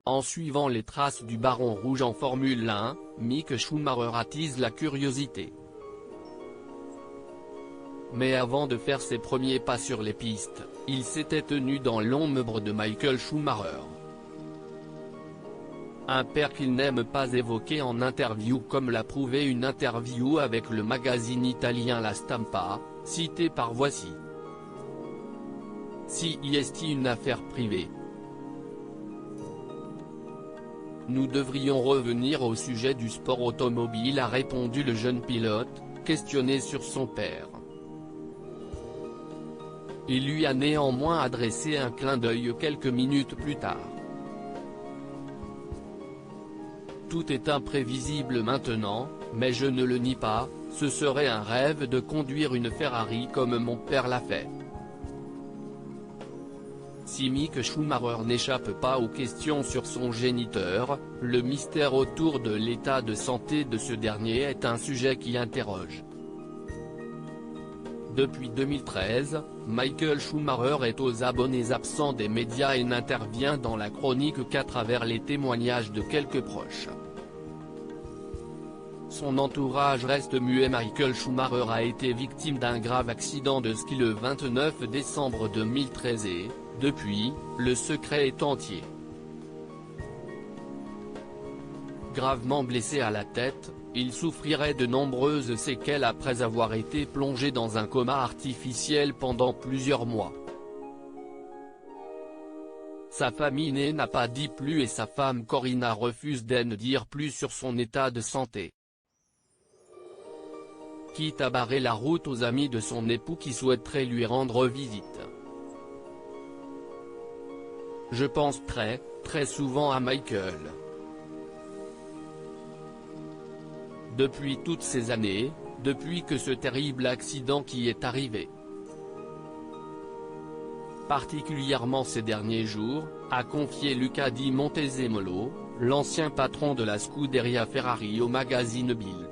En suivant les traces du Baron Rouge en Formule 1, Mick Schumacher attise la curiosité. Mais avant de faire ses premiers pas sur les pistes, il s'était tenu dans l'ombre de Michael Schumacher. Un père qu'il n'aime pas évoquer en interview, comme l'a prouvé une interview avec le magazine italien La Stampa, citée par Voici. Si est une affaire privée. Nous devrions revenir au sujet du sport automobile, a répondu le jeune pilote, questionné sur son père. Il lui a néanmoins adressé un clin d'œil quelques minutes plus tard. Tout est imprévisible maintenant, mais je ne le nie pas, ce serait un rêve de conduire une Ferrari comme mon père l'a fait. Si Mick Schumacher n'échappe pas aux questions sur son géniteur, le mystère autour de l'état de santé de ce dernier est un sujet qui interroge. Depuis 2013, Michael Schumacher est aux abonnés absents des médias et n'intervient dans la chronique qu'à travers les témoignages de quelques proches. Son entourage reste muet. Michael Schumacher a été victime d'un grave accident de ski le 29 décembre 2013 et, depuis, le secret est entier. Gravement blessé à la tête, il souffrirait de nombreuses séquelles après avoir été plongé dans un coma artificiel pendant plusieurs mois. Sa famille n'a pas dit plus et sa femme Corina refuse d'en dire plus sur son état de santé. Quitte à barrer la route aux amis de son époux qui souhaiteraient lui rendre visite. Je pense très souvent à Michael. Depuis toutes ces années, depuis que ce terrible accident qui est arrivé. Particulièrement ces derniers jours, a confié Luca Di Montezemolo, l'ancien patron de la Scuderia Ferrari au magazine Bild.